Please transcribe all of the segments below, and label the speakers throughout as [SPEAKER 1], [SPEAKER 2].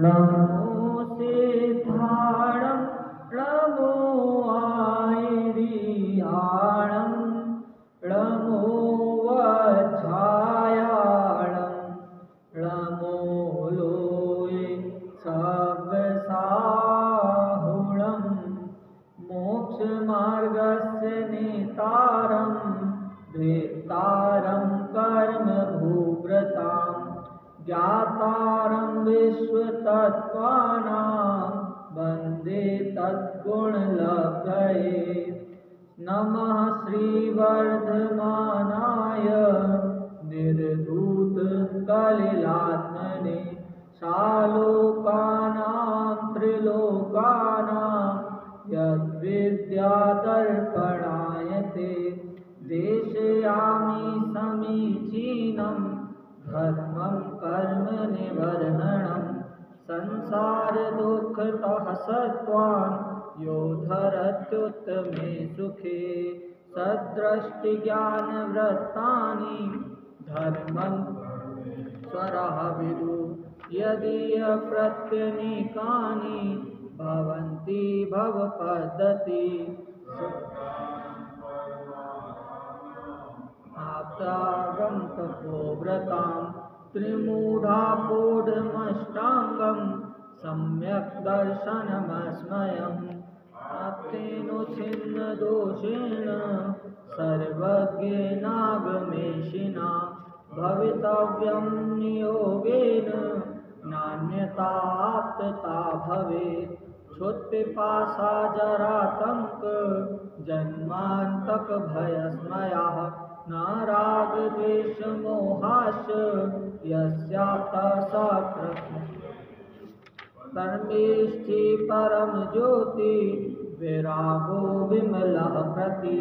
[SPEAKER 1] नमो सिद्धाणं नमो आयरियाणं नमो वज्रायाणं नमो लोये सबसाहुणं मोक्षमार्गस्य नेतारं भेत्तारं कर्मभूव्रतां ज्ञातारं विश्वतत्त्वानां वन्दे तद्गुणलब्धये। नमः श्रीवर्धमानाय निर्धूतकलिलात्मने सालोकानां त्रिलोकानां यद्विद्यादर्पणाय ते देशयामि समीचीनं धर्मं कर्म निवर्हणं संसारदुःखतः सत्त्वान् यो धरत्युत्तमे सुखे सद्दृष्टिज्ञानवृत्तानि धर्मं स्वरः विदु यदीयप्रत्यनीकानि भवन्ति भवपद्धति आप्तागं तपोव्रतां त्रिमूढापूढमष्टाङ्गं सम्यक् दर्शनमस्मयम् आप्तेनुच्छिन्नदोषेण सर्वज्ञेनागमेशिना भवितव्यं नियोगेन नान्यताप्तता भवेत् क्षुत्पिपासा जरातङ्क जन्मान्तकभयस्मयाः न रागद्वेषमोहाश्च यस्याप्तः स कर्मेष्टि परमज्योति विरागो विमलः प्रति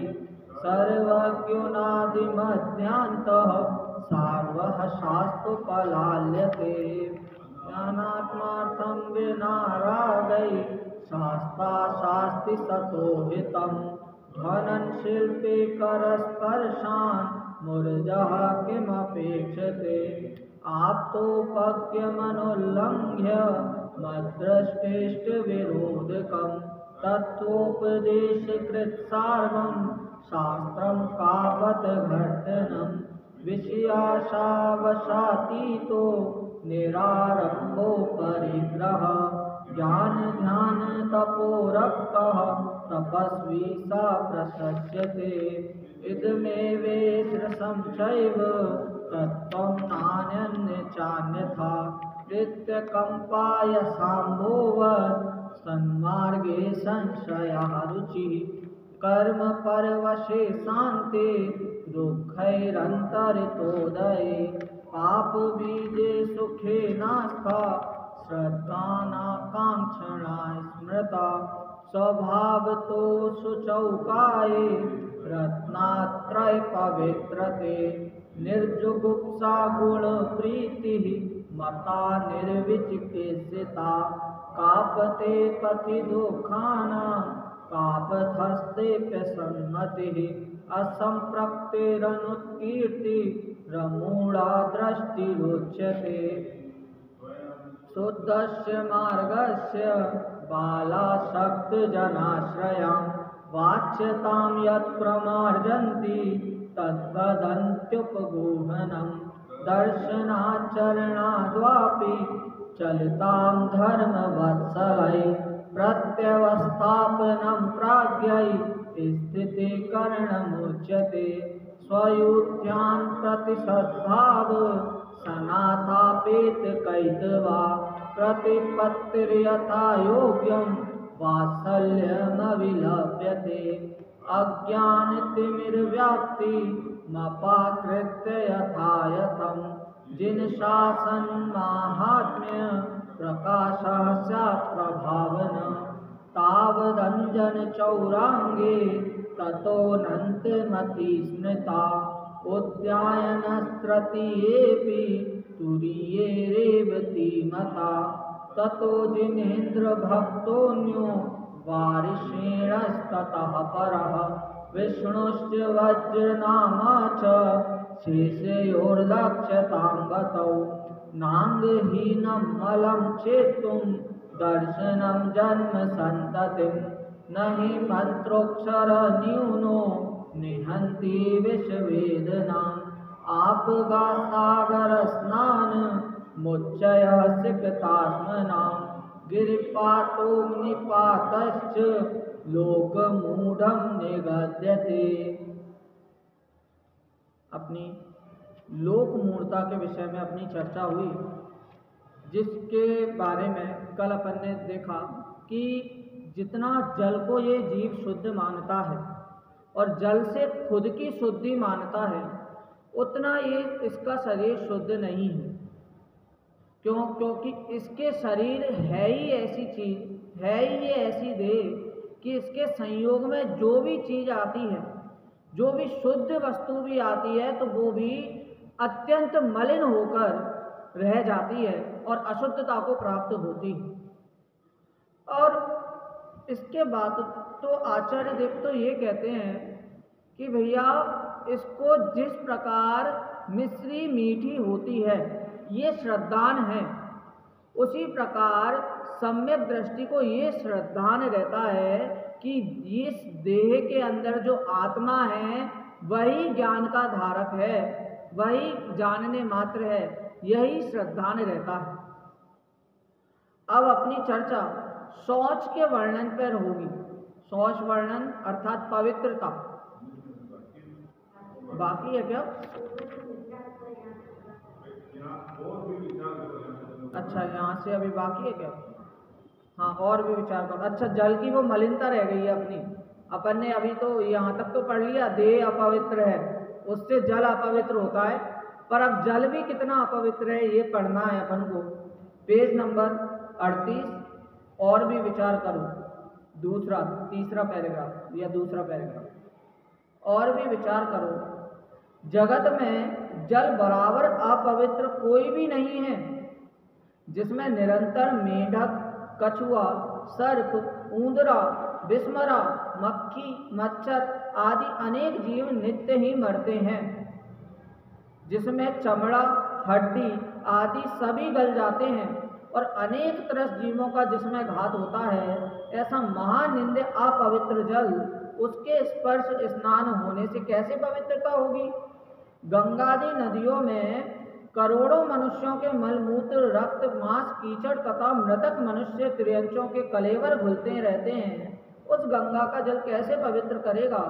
[SPEAKER 1] सर्वज्ञानादिमध्यान्तः सार्वः शास्त्रोपलाल्यते ज्ञानात्मार्थं विना रागै शास्ता शास्ति सतो हितं ध्वनन् शिल्पे करस्पर्शान् मूर्जः किमपेक्षते आप्तोपज्ञमनुल्लङ्घ्य मद्दृष्टेष्टविरोधकं तत्त्वोपदेशकृत्सार्वं शास्त्रं कावद्घट्टनं विषयाशावशातीतो निरारम्भो परिग्रह ज्ञानध्यानतपोरक्तः तपस्वी स प्रशस्यते इदमेवेश्रसंशैव तत्त्वं नान्यचान्यथा नित्यकम्पायसाम्भोवत् सन्मार्गे संशयः रुचिः कर्मपरवशे शान्ते दुःखैरन्तरितोदये पापबीजे सुखे नास्था श्रद्धानाकाङ्क्षणा स्मृता स्वभावतो शुचौकाये रत्नात्रय पवित्रते निर्जुगुप्सा गुणप्रीतिः मता निर्विचिकित्सिता कापते पथि दुःखानां कापथस्तेऽप्यसन्मतिः असम्पृक्तिरनुत्कीर्ति रमूढा दृष्टिरुच्यते शुद्धस्य मार्गस्य बालासक्तजनाश्रयां वाच्यतां यत्प्रमार्जन्ति तद्वदन्त्युपगूहनं दर्शनाचरणाद्वापि चलितां धर्मवत्सलै प्रत्यवस्थापनं प्राज्ञै स्थितीकरणमुच्यते स्वयुत्यान् प्रति सद्भाव सनाथापेत कैतवा प्रतिपत्तिर्यथा योग्यं वात्सल्यमविलप्यते अज्ञानतिमिर्व्याप्ति मपाकृत्य यथायथं जिनशासन्माहात्म्य प्रकाशः स्यात् प्रभावन तावदञ्जनचौराङ्गे ततोऽनन्तमति स्मृता उद्यायनस्तृतीयेऽपि तुरीये रेवती मता ततो जिनेन्द्रभक्तोऽन्यो वारिषेणस्ततः परः विष्णुश्च वज्रनामा च शेषयोर्लक्ष्यतां गतौ नांगहीनं मलं चेतुं दर्शनं जन्म संततिं न हि मंत्रोक्षरन्यूनो निहन्ति विषवेदनाम् आपगा सागर स्नान मुच्चय सिकतात्मनां गिरिपातो निपातश्च लोकमूढ़ं निगद्यते। अपनी लोक मूढ़ता के विषय में अपनी चर्चा हुई, जिसके बारे में कल अपन ने देखा कि जितना जल को ये जीव शुद्ध मानता है और जल से खुद की शुद्धि मानता है, उतना ये इसका शरीर शुद्ध नहीं है। क्यों? क्योंकि इसके शरीर है ही ऐसी चीज, है ही ये ऐसी देह कि इसके संयोग में जो भी चीज आती है, जो भी शुद्ध वस्तु भी आती है, तो वो भी अत्यंत मलिन होकर रह जाती है और अशुद्धता को प्राप्त होती है। और इसके बाद तो आचार्य देव तो ये कहते हैं कि भैया इसको जिस प्रकार मिश्री मीठी होती है, ये श्रद्धान है, उसी प्रकार सम्यक दृष्टि को ये श्रद्धान रहता है कि इस देह के अंदर जो आत्मा है वही ज्ञान का धारक है, वही जानने मात्र है, यही श्रद्धान रहता है। अब अपनी चर्चा शौच के वर्णन पर होगी। शौच वर्णन अर्थात पवित्रता बाकी है क्या? अच्छा, यहाँ से अभी बाकी है क्या? हाँ, और भी विचार करो। अच्छा, जल की वो मलिनता रह गई है अपनी। अपन ने अभी तो यहाँ तक तो पढ़ लिया, देह अपवित्र है, उससे जल अपवित्र होता है, पर अब जल भी कितना अपवित्र है ये पढ़ना है अपन को। पेज नंबर 38 और भी विचार करो, तीसरा पैराग्राफ या दूसरा पैराग्राफ। और भी विचार करो, जगत में जल बराबर अपवित्र कोई भी नहीं है, जिसमें निरंतर मेढक, कछुआ, सर्प, ऊंदरा, बिस्मरा, मक्खी, मच्छर आदि अनेक जीव नित्य ही मरते हैं, जिसमें चमड़ा, हड्डी आदि सभी गल जाते हैं और अनेक तरह जीवों का जिसमें घात होता है, ऐसा महानिंद्य अपवित्र जल उसके स्पर्श स्नान होने से कैसे पवित्रता होगी? गंगादि नदियों में करोड़ों मनुष्यों के मलमूत्र, रक्त, मांस, कीचड़ तथा मृतक मनुष्य त्रियंचों के कलेवर घुलते रहते हैं। उस गंगा का जल कैसे पवित्र करेगा?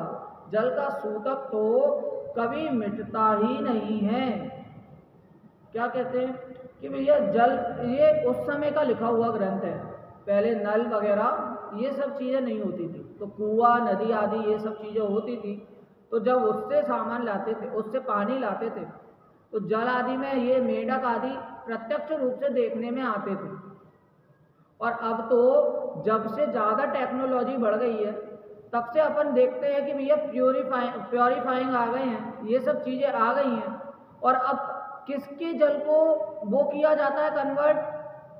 [SPEAKER 1] जल का सूतक तो कभी मिटता ही नहीं है। क्या कहते हैं कि भैया जल, ये उस समय का लिखा हुआ ग्रंथ है। पहले नल वगैरह ये सब चीज़ें नहीं होती थी, तो कुआं, नदी आदि ये सब चीज़ें होती थी। तो जब उससे सामान लाते थे, उससे पानी लाते थे, तो जल आदि में ये मेढक आदि प्रत्यक्ष रूप से देखने में आते थे। और अब तो जब से ज़्यादा टेक्नोलॉजी बढ़ गई है, तब से अपन देखते हैं कि भैया प्योरीफाइंग आ गए हैं, ये सब चीज़ें आ गई हैं। और अब किसके जल को वो किया जाता है कन्वर्ट?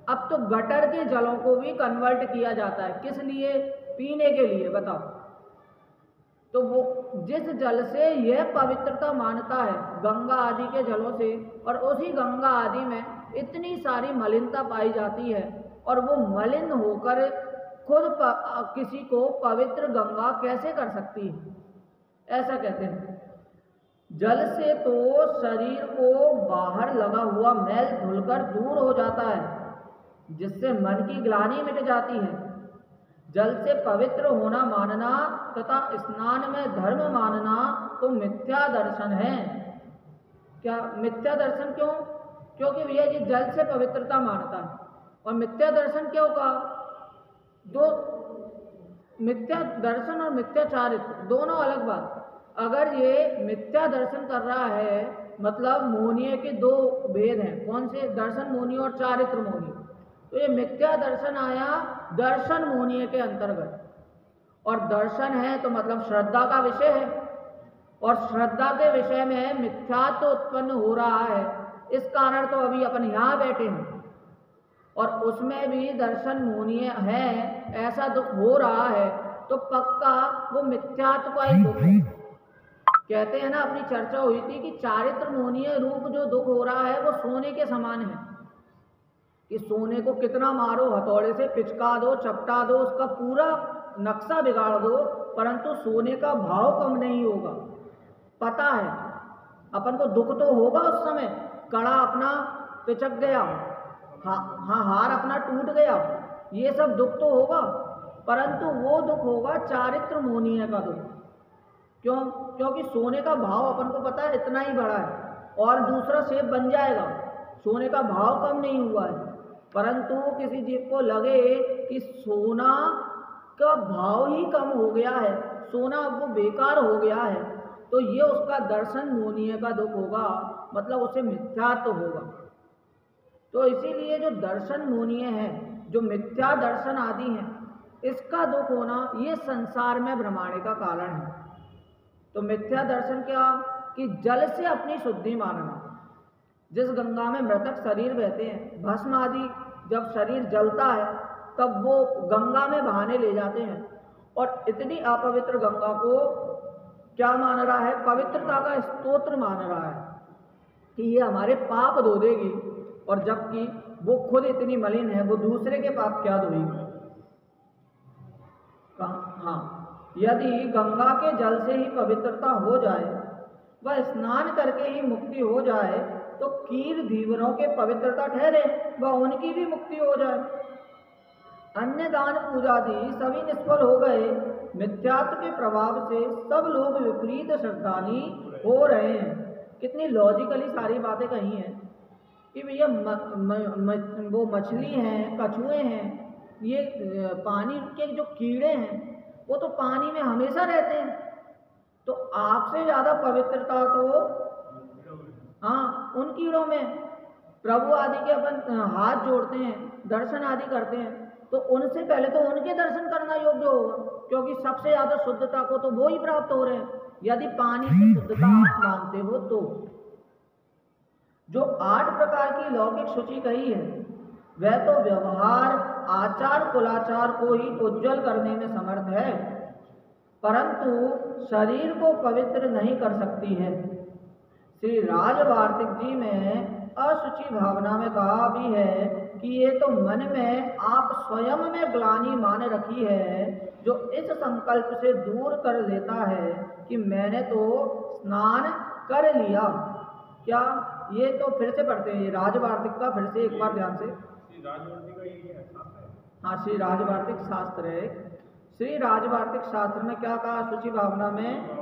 [SPEAKER 1] अब तो गटर के जलों को भी कन्वर्ट किया जाता है। किस लिए? पीने के लिए। बताओ, तो वो जिस जल से यह पवित्रता मानता है गंगा आदि के जलों से, और उसी गंगा आदि में इतनी सारी मलिनता पाई जाती है, और वो मलिन होकर खुद किसी को पवित्र गंगा कैसे कर सकती है? ऐसा कहते हैं। जल से तो शरीर को बाहर लगा हुआ मैल धुलकर दूर हो जाता है, जिससे मन की ग्लानि मिट जाती है। जल से पवित्र होना मानना तथा स्नान में धर्म मानना तो मिथ्या दर्शन है। क्या मिथ्या दर्शन? क्यों? क्योंकि भैया जी जल से पवित्रता मानता है, और मिथ्या दर्शन क्यों कहा? दो, मिथ्या दर्शन और मिथ्या चारित्र दोनों अलग बात। अगर ये मिथ्या दर्शन कर रहा है, मतलब मोहनीय के दो भेद हैं। कौन से? दर्शन मोहनीय और चारित्र मोहनीय। तो ये मिथ्या दर्शन आया दर्शन मोहनीय के अंतर्गत, और दर्शन है तो मतलब श्रद्धा का विषय है, और श्रद्धा के विषय में मिथ्यात्व उत्पन्न हो रहा है। इस कारण तो अभी अपन यहाँ बैठे हैं, और उसमें भी दर्शन मोहनीय है, ऐसा दुख हो रहा है, तो पक्का वो मिथ्यात्व का ही दुख है। कहते हैं ना, अपनी चर्चा हुई थी कि चारित्र मोहनीय रूप जो दुख हो रहा है वो सोने के समान है। कि सोने को कितना मारो, हथौड़े से पिचका दो, चपटा दो, उसका पूरा नक्शा बिगाड़ दो, परंतु सोने का भाव कम नहीं होगा। पता है अपन को दुख तो होगा उस समय, कड़ा अपना पिचक गया, हाँ हार अपना टूट गया, ये सब दुख तो होगा, परंतु वो दुख होगा चारित्र मोहनीय का दुख। क्यों? क्योंकि सोने का भाव अपन को पता है इतना ही बड़ा है और दूसरा शेप बन जाएगा, सोने का भाव कम नहीं हुआ है। परंतु किसी जीव को लगे कि सोना का भाव ही कम हो गया है, सोना अब वो बेकार हो गया है, तो ये उसका दर्शन मोहनीय का दुख होगा, मतलब उसे मिथ्यात्व होगा। तो इसीलिए जो दर्शन मोहनीय है, जो मिथ्या दर्शन आदि है, इसका दुख होना ये संसार में भ्रमाणे का कारण है। तो मिथ्या दर्शन क्या? कि जल से अपनी शुद्धि मानना। जिस गंगा में मृतक शरीर बहते हैं, भस्म आदि जब शरीर जलता है तब वो गंगा में बहाने ले जाते हैं, और इतनी अपवित्र गंगा को क्या मान रहा है? पवित्रता का स्तोत्र मान रहा है कि ये हमारे पाप धो देगी, और जबकि वो खुद इतनी मलिन है, वो दूसरे के पाप क्या धोएगी? हाँ, यदि गंगा के जल से ही पवित्रता हो जाए, वह स्नान करके ही मुक्ति हो जाए, तो कीर धीवरों के पवित्रता ठहरे, वह उनकी भी मुक्ति हो जाए। अन्य दान पूजादि सभी निष्फल हो गए। मिथ्यात्व के प्रभाव से सब लोग विपरीत श्रद्धानी हो रहे हैं। कितनी लॉजिकली सारी बातें कही हैं कि भैया वो मछली हैं, कछुए हैं, ये पानी के जो कीड़े हैं वो तो पानी में हमेशा रहते हैं, तो आपसे ज़्यादा पवित्रता तो हाँ उन कीड़ों में। प्रभु आदि के अपन हाथ जोड़ते हैं, दर्शन आदि करते हैं, तो उनसे पहले तो उनके दर्शन करना योग्य होगा, क्योंकि सबसे ज़्यादा शुद्धता को तो वो ही प्राप्त हो रहे हैं, यदि पानी की शुद्धता आप मानते हो तो। जो 8 प्रकार की लौकिक शुचि कही है, वह तो व्यवहार, आचार, कुलाचार को ही उज्जवल करने में समर्थ है, परंतु शरीर को पवित्र नहीं कर सकती है। श्री राजवार्तिक जी में अशुचि भावना में कहा भी है कि ये तो मन में आप स्वयं में ग्लानि मान रखी है, जो इस संकल्प से दूर कर लेता है कि मैंने तो स्नान कर लिया। क्या? ये तो फिर से पढ़ते हैं, ये राजवार्तिक का फिर से एक बार ध्यान से। हाँ, श्री राजवार्तिक शास्त्र है। श्री राजवार्तिक शास्त्र में क्या कहा? शुचि भावना में,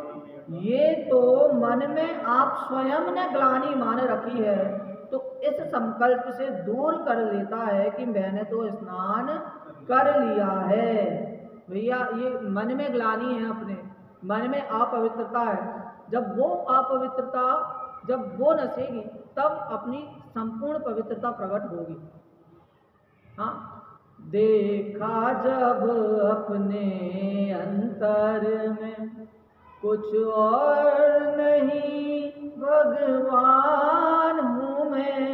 [SPEAKER 1] ये तो मन में आप स्वयं ने ग्लानि मान रखी है, तो इस संकल्प से दूर कर लेता है कि मैंने तो स्नान कर लिया है। भैया ये मन में ग्लानि है, अपने मन में अपवित्रता है, जब वो अपवित्रता जब वो नसेगी तब अपनी संपूर्ण पवित्रता प्रकट होगी। हाँ, देखा जब अपने अंतर में कुछ और नहीं भगवान हूँ मैं।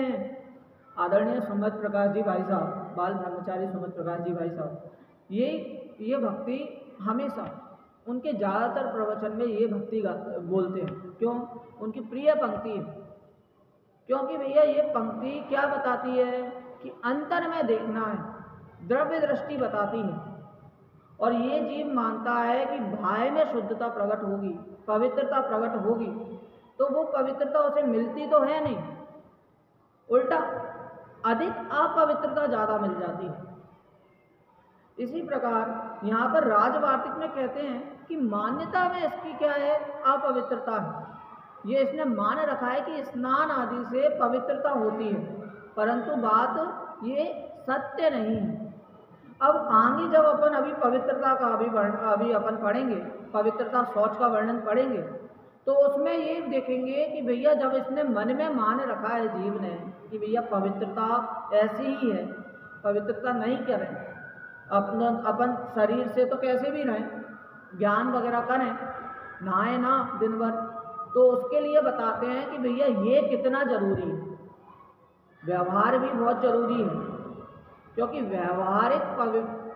[SPEAKER 1] आदरणीय सुमत प्रकाश जी भाई साहब, बाल ब्रह्मचारी सुमत प्रकाश जी भाई साहब, ये भक्ति हमेशा उनके ज़्यादातर प्रवचन में ये भक्ति बोलते हैं। क्यों? उनकी प्रिय पंक्ति है, क्योंकि भैया ये पंक्ति क्या बताती है कि अंतर में देखना है, द्रव्य दृष्टि बताती है, और ये जीव मानता है कि भाय में शुद्धता प्रकट होगी, पवित्रता प्रकट होगी, तो वो पवित्रता उसे मिलती तो है नहीं, उल्टा अधिक अपवित्रता ज़्यादा मिल जाती है। इसी प्रकार यहाँ पर राजवार्तिक में कहते हैं कि मान्यता में इसकी क्या है? अपवित्रता है। ये इसने मान रखा है कि स्नान आदि से पवित्रता होती है, परंतु बात ये सत्य नहीं है। अब आगे जब अपन अभी पवित्रता का अभी अपन पढ़ेंगे, पवित्रता शौच का वर्णन पढ़ेंगे, तो उसमें ये देखेंगे कि भैया जब इसने मन में मान रखा है जीव ने कि भैया पवित्रता ऐसी ही है, पवित्रता नहीं करें, अपन शरीर से तो कैसे भी रहें, ज्ञान वगैरह करें, नहाए ना दिन भर, तो उसके लिए बताते हैं कि भैया ये कितना जरूरी है। व्यवहार भी बहुत जरूरी है, क्योंकि व्यवहारिक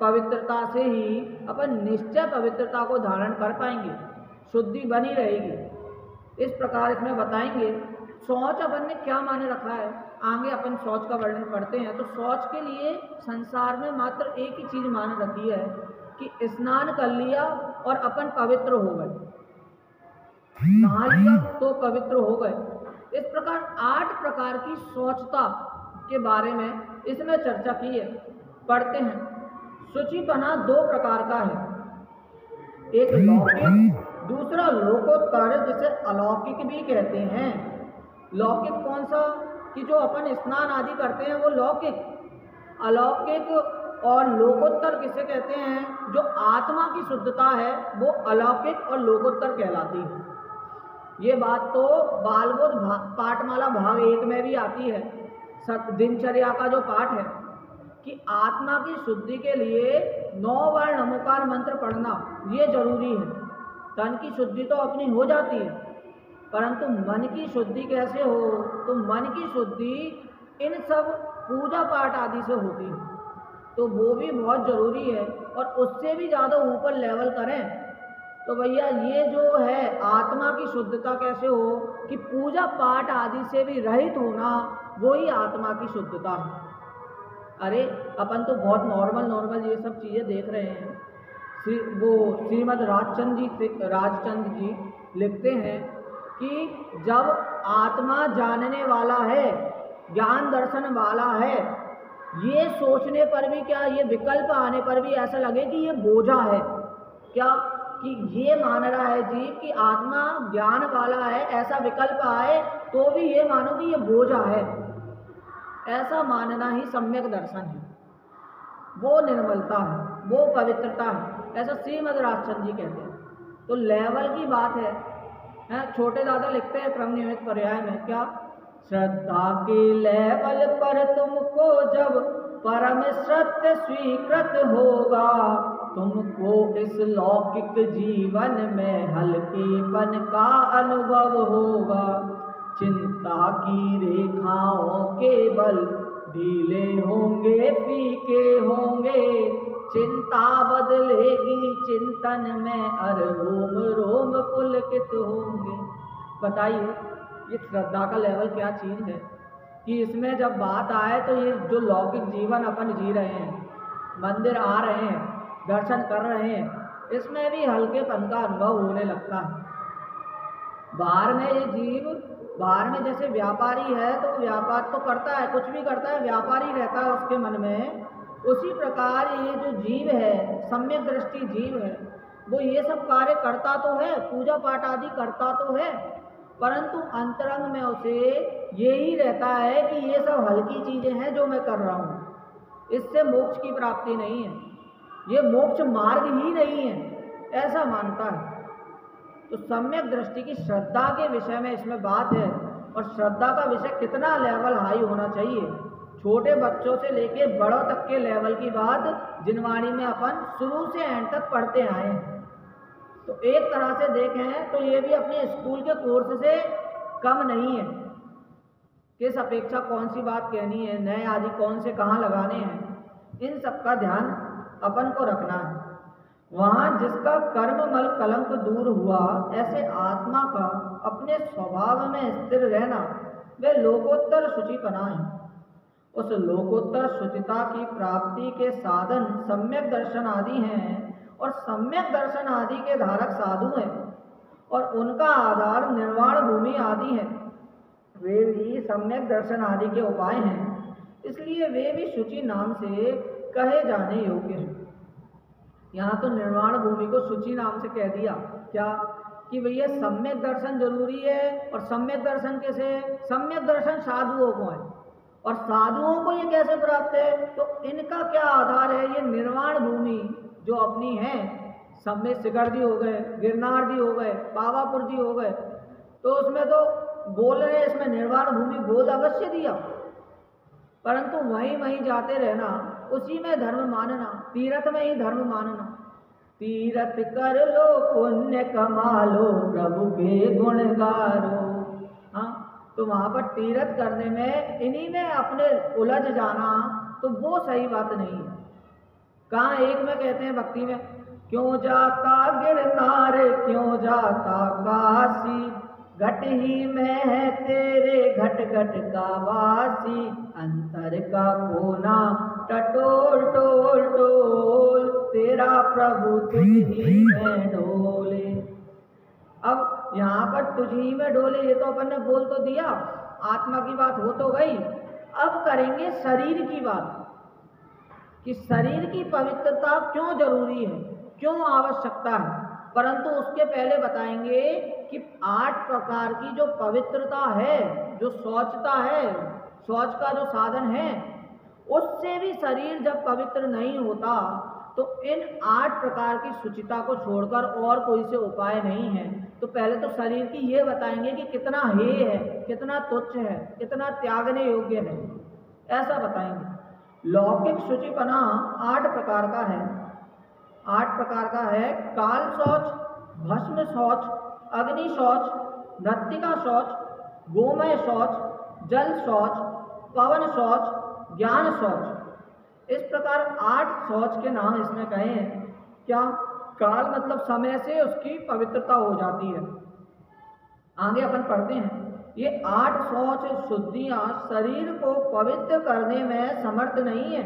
[SPEAKER 1] पवित्रता से ही अपन निश्चय पवित्रता को धारण कर पाएंगे, शुद्धि बनी रहेगी। इस प्रकार इसमें बताएंगे शौच अपन ने क्या माने रखा है, आगे अपन शौच का वर्णन पढ़ते हैं। तो शौच के लिए संसार में मात्र एक ही चीज मान रखी है कि स्नान कर लिया और अपन पवित्र हो गए, नहा लिया तो पवित्र हो गए। इस प्रकार 8 प्रकार की शौचता के बारे में इसमें चर्चा की है। पढ़ते हैं। शुचिपना 2 प्रकार का है, एक लौकिक, दूसरा लोकोत्तर, जिसे अलौकिक भी कहते हैं। लौकिक कौन सा, कि जो अपन स्नान आदि करते हैं वो लौकिक। अलौकिक और लोकोत्तर किसे कहते हैं, जो आत्मा की शुद्धता है वो अलौकिक और लोकोत्तर कहलाती है। ये बात तो बालबोध पाठमाला भाग 1 में भी आती है, दिनचर्या का जो पाठ है, कि आत्मा की शुद्धि के लिए 9 बार नमोकार मंत्र पढ़ना ये जरूरी है। तन की शुद्धि तो अपनी हो जाती है, परंतु मन की शुद्धि कैसे हो, तो मन की शुद्धि इन सब पूजा पाठ आदि से होती है, तो वो भी बहुत जरूरी है। और उससे भी ज़्यादा ऊपर लेवल करें तो भैया ये जो है आत्मा की शुद्धता कैसे हो, कि पूजा पाठ आदि से भी रहित होना, वही आत्मा की शुद्धता है। अरे अपन तो बहुत नॉर्मल ये सब चीज़ें देख रहे हैं। वो श्रीमद् राजचंद्र जी लिखते हैं कि जब आत्मा जानने वाला है, ज्ञान दर्शन वाला है, ये सोचने पर भी क्या, ये विकल्प आने पर भी ऐसा लगे कि ये बोझा है, क्या कि ये मान रहा है जीव कि आत्मा ज्ञान वाला है, ऐसा विकल्प आए तो भी ये मानो कि ये बोझा है, ऐसा मानना ही सम्यक दर्शन है, वो निर्मलता है, वो पवित्रता है, ऐसा श्रीमद् राजचंद्र जी कहते हैं। तो लेवल की बात है। छोटे दादा लिखते हैं क्रम नियमित पर्याय में, क्या, श्रद्धा के लेवल पर तुमको जब परम सत्य स्वीकृत होगा, तुमको इस लौकिक जीवन में हल्केपन का अनुभव होगा। चिंता की रेखाओं के बल ढीले होंगे, फीके होंगे, चिंता बदलेगी चिंतन में, अर रोम रोम पुलकित होंगे। बताइए ये श्रद्धा का लेवल क्या चीज है, कि इसमें जब बात आए तो ये जो लौकिक जीवन अपन जी रहे हैं, मंदिर आ रहे हैं, दर्शन कर रहे हैं, इसमें भी हल्केपन का अनुभव होने लगता है। बाहर में ये जीव, बाहर में जैसे व्यापारी है तो व्यापार तो करता है, कुछ भी करता है, व्यापारी रहता है उसके मन में, उसी प्रकार ये जो जीव है, सम्यक दृष्टि जीव है, वो ये सब कार्य करता तो है, पूजा पाठ आदि करता तो है, परंतु अंतरंग में उसे यही रहता है कि ये सब हल्की चीजें हैं जो मैं कर रहा हूँ, इससे मोक्ष की प्राप्ति नहीं है, ये मोक्ष मार्ग ही नहीं है, ऐसा मानता है। तो सम्यक दृष्टि की श्रद्धा के विषय में इसमें बात है। और श्रद्धा का विषय कितना लेवल हाई होना चाहिए, छोटे बच्चों से लेके बड़ों तक के लेवल की बात जिनवाणी में अपन शुरू से एंड तक पढ़ते आए हैं। तो एक तरह से देखें तो ये भी अपने स्कूल के कोर्स से कम नहीं है। किस अपेक्षा कौन सी बात कहनी है, नए आदि कौन से कहाँ लगाने हैं, इन सब का ध्यान अपन को रखना है। वहाँ जिसका कर्ममल कलंक दूर हुआ, ऐसे आत्मा का अपने स्वभाव में स्थिर रहना, वे लोकोत्तर शुचिपना है। उस लोकोत्तर शुचिता की प्राप्ति के साधन सम्यक दर्शन आदि हैं, और सम्यक दर्शन आदि के धारक साधु हैं, और उनका आधार निर्वाण भूमि आदि है। वे भी सम्यक दर्शन आदि के उपाय हैं, इसलिए वे भी शुचि नाम से कहे जाने योग्य हैं। यहाँ तो निर्वाण भूमि को शुचि नाम से कह दिया, क्या कि भैया सम्यक दर्शन जरूरी है। और सम्यक दर्शन कैसे, सम्यक दर्शन साधुओं को है, और साधुओं को ये कैसे प्राप्त है, तो इनका क्या आधार है, ये निर्वाण भूमि जो अपनी है, सम्यक शिखर जी हो गए, गिरनार जी हो गए, पावापुर जी हो गए, तो उसमें तो बोल रहे इसमें निर्वाण भूमि बोध अवश्य दिया, परंतु वहीं जाते रहना, उसी में धर्म मानना, तीर्थ में ही धर्म मानना। तीर्थ कर लो पुण्य कमा लो, प्रभु के गुण गारो। हाँ, तो वहाँ पर तीर्थ करने में इन्हीं में अपने उलझ जाना, तो वो सही बात नहीं है। कहाँ एक में कहते हैं भक्ति में, क्यों जाता गिरनार, क्यों जाता काशी, घट ही में है तेरे घट घट का वासी, अंतर का कोना टटोल टोल टोल, तेरा प्रभु तुझ ही में डोले। अब यहाँ पर तुझ ही में डोले, ये तो अपन ने बोल तो दिया, आत्मा की बात हो तो गई। अब करेंगे शरीर की बात, कि शरीर की पवित्रता क्यों जरूरी है, क्यों आवश्यकता है। परंतु उसके पहले बताएंगे कि 8 प्रकार की जो पवित्रता है, जो शौचता है, शौच का जो साधन है, उससे भी शरीर जब पवित्र नहीं होता तो इन 8 प्रकार की शुचिता को छोड़कर और कोई से उपाय नहीं है। तो पहले तो शरीर की ये बताएंगे कि कितना हेय है, कितना तुच्छ है, कितना त्यागने योग्य है, ऐसा बताएंगे। लौकिक शुचिपना 8 प्रकार का है। 8 प्रकार का है। काल शौच, भस्म शौच, अग्नि शौच, मृत्तिका शौच, गोमय शौच, जल शौच, पवन शौच, ज्ञान शौच। इस प्रकार 8 शौच के नाम इसमें कहे हैं। क्या? काल मतलब समय से उसकी पवित्रता हो जाती है। आगे अपन पढ़ते हैं। ये 8 शौच शुद्धियां शरीर को पवित्र करने में समर्थ नहीं है।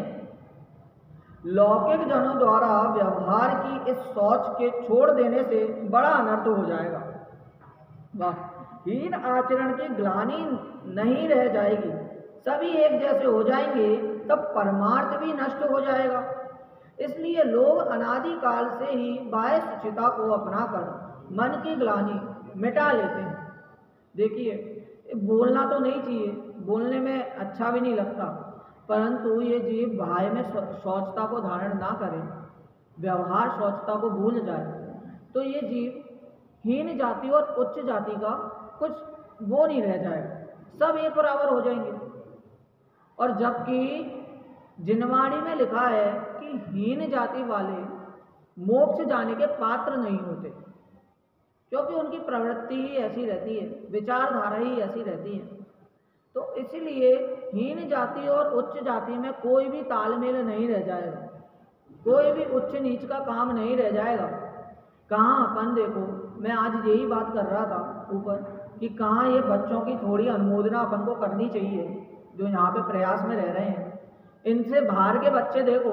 [SPEAKER 1] लौकिक जनों द्वारा व्यवहार की इस शौच के छोड़ देने से बड़ा अनर्थ हो जाएगा। वाह! हीन आचरण की ग्लानि नहीं रह जाएगी, सभी एक जैसे हो जाएंगे, तब परमार्थ भी नष्ट हो जाएगा। इसलिए लोग अनादिकाल से ही बाह्य शुचिता को अपनाकर मन की ग्लानि मिटा लेते हैं। देखिए, बोलना तो नहीं चाहिए, बोलने में अच्छा भी नहीं लगता, परंतु ये जीव बाह्य में शौचता को धारण ना करे, व्यवहार शौचता को भूल जाए, तो ये जीव हीन जाति और उच्च जाति का कुछ वो नहीं रह जाएगा, सब एक बराबर हो जाएंगे। और जबकि जिनवाणी में लिखा है कि हीन जाति वाले मोक्ष जाने के पात्र नहीं होते, क्योंकि उनकी प्रवृत्ति ही ऐसी रहती है, विचारधारा ही ऐसी रहती है। तो इसीलिए हीन जाति और उच्च जाति में कोई भी तालमेल नहीं रह जाएगा, कोई भी उच्च नीच का काम नहीं रह जाएगा। कहाँ अपन देखो, मैं आज यही बात कर रहा था ऊपर कि कहाँ ये बच्चों की थोड़ी अनुमोदना अपन को करनी चाहिए जो यहाँ पे प्रयास में रह रहे हैं। इनसे बाहर के बच्चे देखो,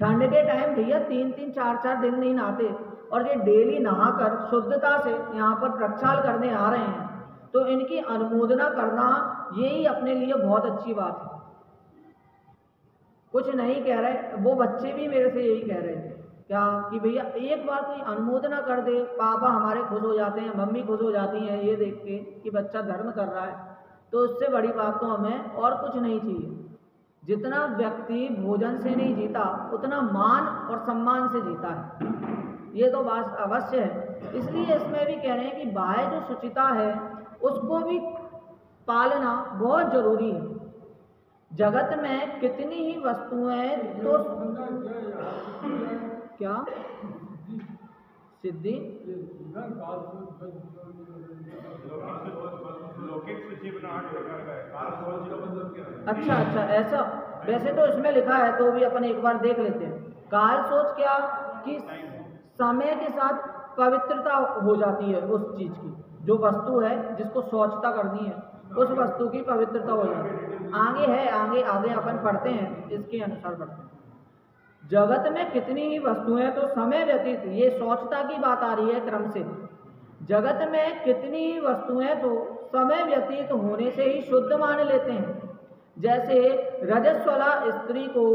[SPEAKER 1] ठंड के टाइम भैया 3-3, 4-4 दिन नहीं नहाते, और ये डेली नहाकर शुद्धता से यहाँ पर प्रक्षाल करने आ रहे हैं। तो इनकी अनुमोदना करना यही अपने लिए बहुत अच्छी बात है। कुछ नहीं कह रहे, वो बच्चे भी मेरे से यही कह रहे हैं क्या कि भैया एक बार कोई अनुमोदना कर दे, पापा हमारे खुश हो जाते हैं, मम्मी खुश हो जाती हैं ये देख के कि बच्चा धर्म कर रहा है। तो उससे बड़ी बात तो हमें और कुछ नहीं चाहिए। जितना व्यक्ति भोजन से नहीं जीता, उतना मान और सम्मान से जीता है, ये तो बात अवश्य है। इसलिए इसमें भी कह रहे हैं कि बाह्य जो शुचिता है उसको भी पालना बहुत जरूरी है। जगत में कितनी ही वस्तुएं तो क्या सिद्धि अच्छा ऐसा, वैसे तो इसमें लिखा है तो भी अपन एक बार देख लेते हैं। काल सोच क्या कि समय के साथ पवित्रता हो जाती है उस चीज की, जो वस्तु है जिसको स्वच्छता करनी है उस वस्तु की पवित्रता हो जाती है। आगे है, आगे अपन पढ़ते हैं, इसके अनुसार पढ़ते हैं। जगत में कितनी ही वस्तुएं तो समय व्यतीत, ये स्वच्छता की बात आ रही है क्रम से। जगत में कितनी ही वस्तुएं तो समय व्यतीत होने से ही शुद्ध मान लेते हैं। जैसे रजस्वला स्त्री को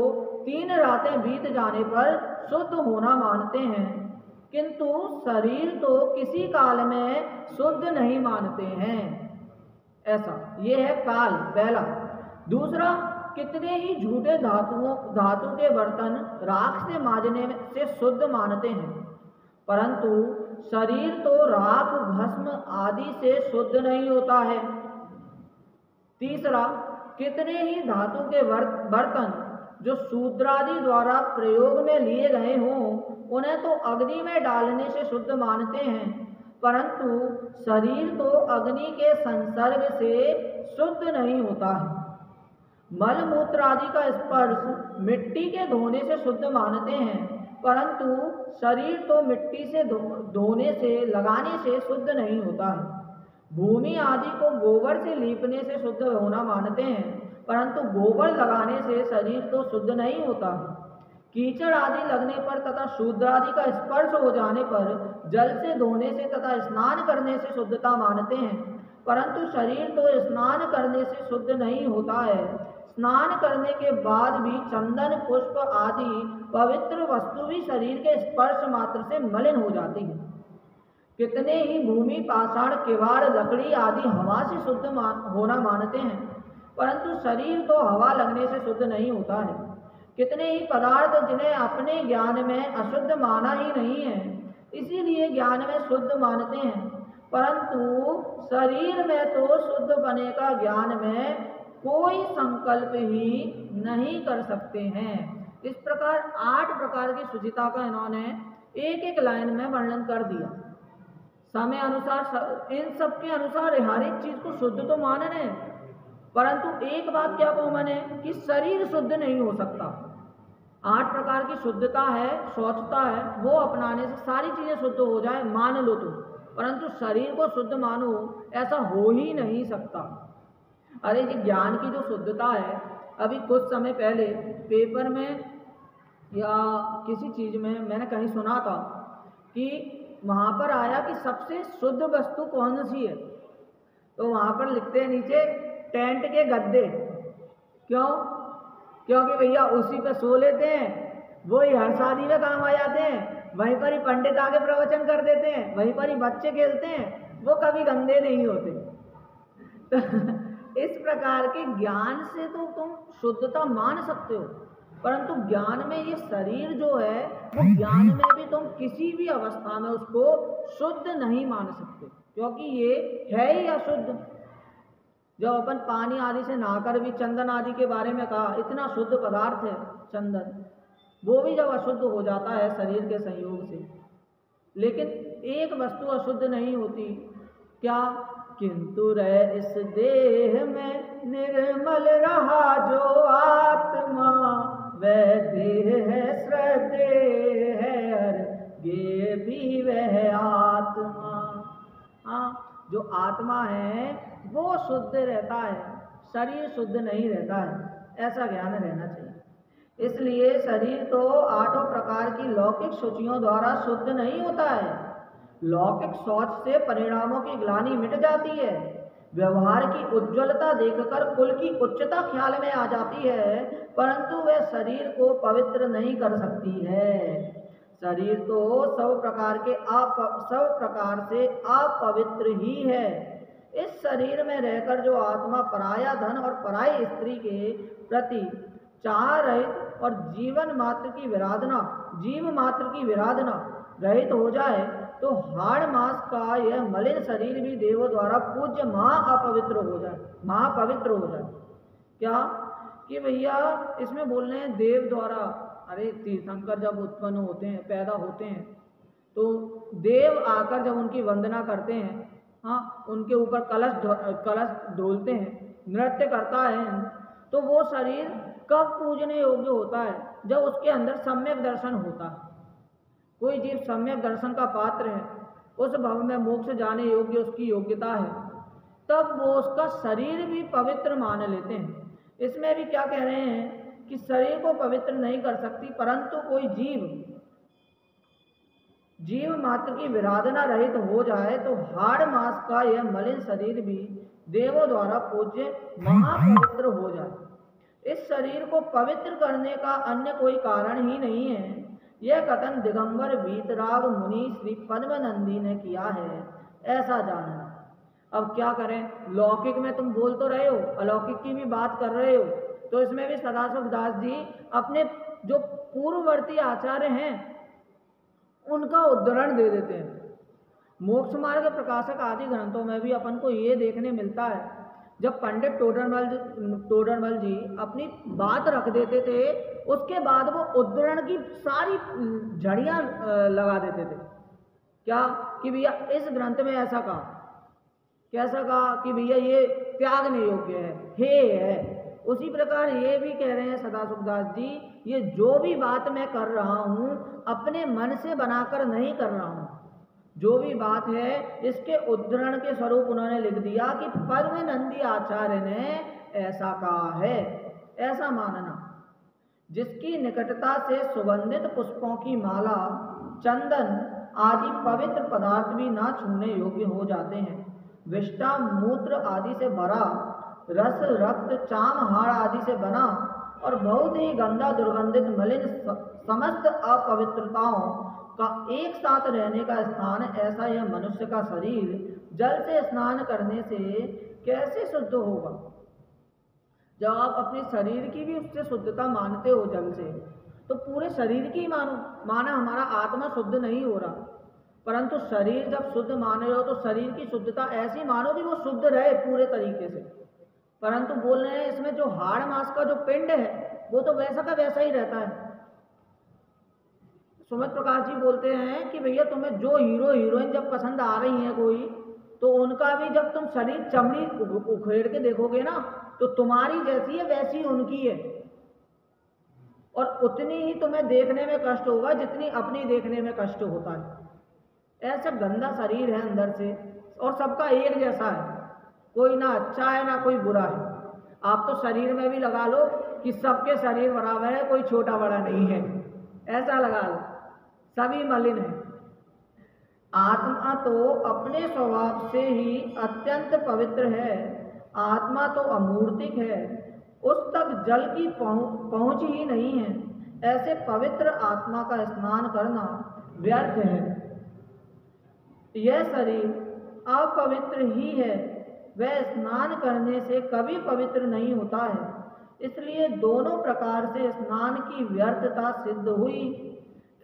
[SPEAKER 1] 3 रातें बीत जाने पर शुद्ध होना मानते हैं, किंतु शरीर तो किसी काल में शुद्ध नहीं मानते हैं। ऐसा ये है काल पहला। दूसरा, कितने ही झूठे धातु के बर्तन राख से मांजने से शुद्ध मानते हैं, परंतु शरीर तो राख भस्म आदि से शुद्ध नहीं होता है। तीसरा, कितने ही धातु के बर्तन जो शूद्रादि द्वारा प्रयोग में लिए गए हों, उन्हें तो अग्नि में डालने से शुद्ध मानते हैं, परंतु शरीर तो अग्नि के संसर्ग से शुद्ध नहीं होता है। मल मूत्र आदि का स्पर्श मिट्टी के धोने से शुद्ध मानते हैं, परंतु शरीर तो मिट्टी से धोने से लगाने से शुद्ध नहीं होता है। भूमि आदि को गोबर से लीपने से शुद्ध होना मानते हैं, परंतु गोबर लगाने से शरीर तो शुद्ध नहीं होता। कीचड़ आदि लगने पर तथा शूद्र आदि का स्पर्श हो जाने पर जल से धोने से तथा स्नान करने से शुद्धता मानते हैं, परंतु शरीर तो स्नान करने से शुद्ध नहीं होता है। स्नान करने के बाद भी चंदन पुष्प आदि पवित्र वस्तु भी शरीर के स्पर्श मात्र से मलिन हो जाती है। कितने ही भूमि पाषाण किवाड़ लकड़ी आदि हवा से शुद्ध होना मानते हैं, परंतु शरीर तो हवा लगने से शुद्ध नहीं होता है। कितने ही पदार्थ जिन्हें अपने ज्ञान में अशुद्ध माना ही नहीं है, इसीलिए ज्ञान में शुद्ध मानते हैं, परंतु शरीर में तो शुद्ध बने का ज्ञान में कोई संकल्प ही नहीं कर सकते हैं। इस प्रकार 8 प्रकार की शुचिता का इन्होंने एक एक लाइन में वर्णन कर दिया। समय अनुसार इन सब के अनुसार हर एक चीज को शुद्ध तो मान रहे हैं, परंतु एक बात क्या कॉमन है कि शरीर शुद्ध नहीं हो सकता। 8 प्रकार की शुद्धता है, स्वच्छता है, वो अपनाने से सारी चीजें शुद्ध हो जाए मान लो तुम, परंतु शरीर को शुद्ध मानो ऐसा हो ही नहीं सकता। अरे ये ज्ञान की जो शुद्धता है, अभी कुछ समय पहले पेपर में या किसी चीज में मैंने कहीं सुना था कि वहाँ पर आया कि सबसे शुद्ध वस्तु कौन सी है, तो वहाँ पर लिखते हैं नीचे टेंट के गद्दे। क्यों? क्योंकि भैया उसी पे सो लेते हैं, वो ही हर शादी में काम आ जाते हैं, वहीं पर ही पंडित आके प्रवचन कर देते हैं, वहीं पर ही बच्चे खेलते हैं, वो कभी गंदे नहीं होते। तो इस प्रकार के ज्ञान से तो तुम शुद्धता मान सकते हो, परंतु ज्ञान में ये शरीर जो है वो ज्ञान में भी तुम किसी भी अवस्था में उसको शुद्ध नहीं मान सकते, क्योंकि ये है ही अशुद्ध। जब अपन पानी आदि से नहाकर भी चंदन आदि के बारे में कहा, इतना शुद्ध पदार्थ है चंदन, वो भी जब अशुद्ध हो जाता है शरीर के संयोग से। लेकिन एक वस्तु अशुद्ध नहीं होती, क्या? किंतु रह इस देह में निर्मल रहा जो आत्मा, वह देह है श्रद्धे है ये भी वह आत्मा। हाँ, जो आत्मा है वो शुद्ध रहता है, शरीर शुद्ध नहीं रहता है, ऐसा ज्ञान रहना चाहिए। इसलिए शरीर तो 8 प्रकार की लौकिक शुचियों द्वारा शुद्ध नहीं होता है। लौकिक शौच से परिणामों की ग्लानि मिट जाती है, व्यवहार की उज्ज्वलता देखकर कुल की उच्चता ख्याल में आ जाती है, परंतु वह शरीर को पवित्र नहीं कर सकती है। शरीर तो सब प्रकार से अपवित्र ही है। इस शरीर में रहकर जो आत्मा पराया धन और पराई स्त्री के प्रति चाह रहित और जीव मात्र की विराधना रहित हो जाए, तो हाड़ मास का यह मलिन शरीर भी देवों द्वारा पूज्य महापवित्र हो जाए। क्या कि भैया इसमें बोल रहे हैं देव द्वारा। अरे तीर्थंकर जब उत्पन्न होते हैं, पैदा होते हैं, तो देव आकर जब उनकी वंदना करते हैं, हाँ, उनके ऊपर कलश डोलते हैं, नृत्य करता है, तो वो शरीर कब पूजने योग्य होता है? जब उसके अंदर सम्यक दर्शन होता है। कोई जीव सम्यक दर्शन का पात्र है, उस भव में मोक्ष जाने योग्य उसकी योग्यता है, तब वो उसका शरीर भी पवित्र मान लेते हैं। इसमें भी क्या कह रहे हैं कि शरीर को पवित्र नहीं कर सकती, परंतु कोई जीव मात्र की विराधना रहित हो जाए तो हाड़ मास का यह मलिन शरीर भी देवों द्वारा पूज्य महापवित्र हो जाए। इस शरीर को पवित्र करने का अन्य कोई कारण ही नहीं है। यह कथन दिगंबर वीतराग मुनि श्री पद्मनंदी ने किया है, ऐसा जानना। अब क्या करें, लौकिक में तुम बोल तो रहे हो, अलौकिक की भी बात कर रहे हो, तो इसमें भी सदाशिव दास जी अपने जो पूर्ववर्ती आचार्य हैं उनका उद्धरण दे देते हैं। मोक्ष मार्ग प्रकाशक आदि ग्रंथों में भी अपन को ये देखने मिलता है, जब पंडित टोडरमल जी अपनी बात रख देते थे, उसके बाद वो उद्धरण की सारी झड़ियाँ लगा देते थे। क्या कि भैया इस ग्रंथ में ऐसा कहा, कैसा कहा कि भैया ये त्यागने योग्य है, हे है। उसी प्रकार ये भी कह रहे हैं सदाशिव दास जी, ये जो भी बात मैं कर रहा हूँ अपने मन से बनाकर नहीं कर रहा हूँ। जो भी बात है इसके उद्धरण के स्वरूप उन्होंने लिख दिया कि परमानंदी आचार्य ने ऐसा कहा है। ऐसा मानना, जिसकी निकटता से सुगंधित पुष्पों की माला, चंदन आदि पवित्र पदार्थ भी ना छूने योग्य हो जाते हैं। विष्टा मूत्र आदि से भरा, रस रक्त चाम हाड़ आदि से बना और बहुत ही गंदा दुर्गंधित मलिन समस्त अपवित्रताओं का एक साथ रहने का स्थान, ऐसा यह मनुष्य का शरीर जल से स्नान करने से कैसे शुद्ध होगा। जब आप अपने शरीर की भी उससे शुद्धता मानते हो जल से, तो पूरे शरीर की मानो, माना हमारा आत्मा शुद्ध नहीं हो रहा, परंतु शरीर जब शुद्ध मान रहे हो तो शरीर की शुद्धता ऐसी मानो कि वो शुद्ध रहे पूरे तरीके से। परंतु बोल रहे हैं इसमें जो हाड़ मांस का जो पिंड है वो तो वैसा का वैसा ही रहता है। सुमित प्रकाश जी बोलते हैं कि भैया तुम्हें जो हीरो हीरोइन जब पसंद आ रही हैं कोई, तो उनका भी जब तुम शरीर चमड़ी उखेड़ के देखोगे ना, तो तुम्हारी जैसी है वैसी उनकी है, और उतनी ही तुम्हें देखने में कष्ट होगा जितनी अपनी देखने में कष्ट होता है। ऐसा गंदा शरीर है अंदर से, और सबका एक जैसा है, कोई ना अच्छा है ना कोई बुरा है। आप तो शरीर में भी लगा लो कि सबके शरीर बराबर है, कोई छोटा बड़ा नहीं है, ऐसा लगा लो, सभी मलिन है। आत्मा तो अपने स्वभाव से ही अत्यंत पवित्र है, आत्मा तो अमूर्तिक है, उस तक जल की पहुंच ही नहीं है। ऐसे पवित्र आत्मा का स्नान करना व्यर्थ है। यह शरीर अपवित्र ही है, वह स्नान करने से कभी पवित्र नहीं होता है। इसलिए दोनों प्रकार से स्नान की व्यर्थता सिद्ध हुई।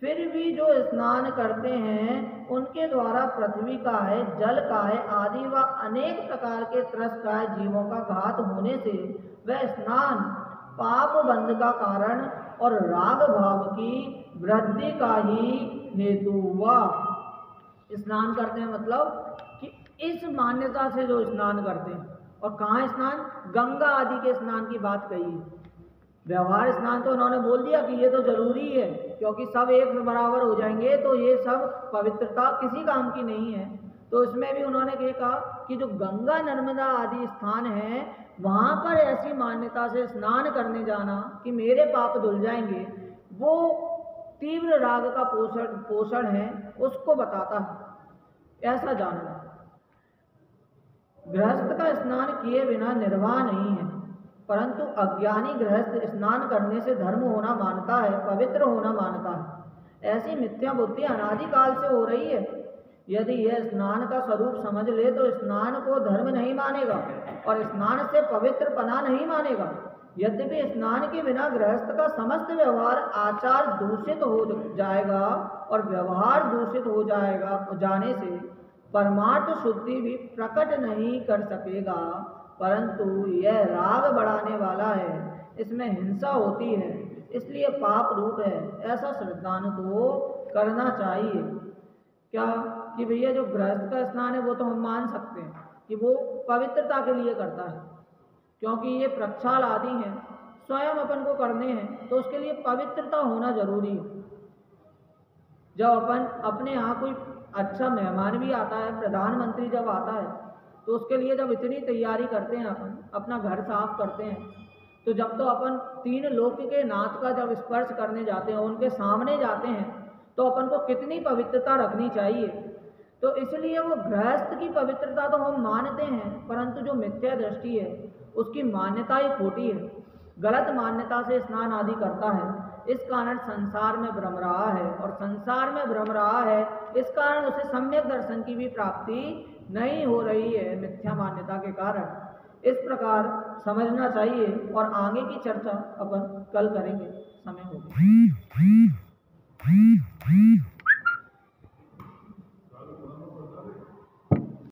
[SPEAKER 1] फिर भी जो स्नान करते हैं उनके द्वारा पृथ्वी का है, जल का है आदि व अनेक प्रकार के त्रस्तकाय जीवों का घात होने से वह स्नान पाप बंध का कारण और राग भाव की वृद्धि का ही हेतु हुआ। स्नान करते हैं मतलब कि इस मान्यता से जो स्नान करते हैं, और कहाँ स्नान, गंगा आदि के स्नान की बात कही है। व्यवहार स्नान तो उन्होंने बोल दिया कि ये तो जरूरी है, क्योंकि सब एक बराबर हो जाएंगे तो ये सब पवित्रता किसी काम की नहीं है। तो इसमें भी उन्होंने ये कहा कि जो गंगा नर्मदा आदि स्थान है वहाँ पर ऐसी मान्यता से स्नान करने जाना कि मेरे पाप धुल जाएंगे, वो तीव्र राग का पोषण है, उसको बताता है। ऐसा जानना, गृहस्थ का स्नान किए बिना निर्वाह नहीं है, परंतु अज्ञानी गृहस्थ स्नान करने से धर्म होना मानता है, पवित्र होना मानता है। ऐसी मिथ्या बुद्धि अनादिकाल से हो रही है। यदि यह स्नान का स्वरूप समझ ले तो स्नान को धर्म नहीं मानेगा और स्नान से पवित्रपना नहीं मानेगा। यद्यपि स्नान के बिना गृहस्थ का समस्त व्यवहार आचार दूषित हो जाएगा और व्यवहार दूषित हो जाने से परमार्थ शुद्धि भी प्रकट नहीं कर सकेगा, परंतु यह राग बढ़ाने वाला है, इसमें हिंसा होती है, इसलिए पाप रूप है। ऐसा श्रद्धान को करना चाहिए। क्या कि भैया जो गृहस्थ का स्नान है वो तो हम मान सकते हैं कि वो पवित्रता के लिए करता है, क्योंकि ये प्रक्षाल आदि हैं, स्वयं अपन को करने हैं, तो उसके लिए पवित्रता होना जरूरी है। जब अपन अपने यहाँ कोई अच्छा मेहमान भी आता है, प्रधानमंत्री जब आता है, तो उसके लिए जब इतनी तैयारी करते हैं, अपन अपना घर साफ करते हैं, तो जब तो अपन तीन लोक के नाथ का जब स्पर्श करने जाते हैं, उनके सामने जाते हैं, तो अपन को कितनी पवित्रता रखनी चाहिए। तो इसलिए वो गृहस्थ की पवित्रता तो हम मानते हैं, परंतु जो मिथ्या दृष्टि है उसकी मान्यता ही खोटी है, गलत मान्यता से स्नान आदि करता है। इस कारण संसार में भ्रम रहा है, और संसार में भ्रम रहा है इस कारण उसे सम्यक दर्शन की भी प्राप्ति नहीं हो रही है, मिथ्या मान्यता के कारण। इस प्रकार समझना चाहिए, और आगे की चर्चा अपन कल करेंगे, समय हो गया।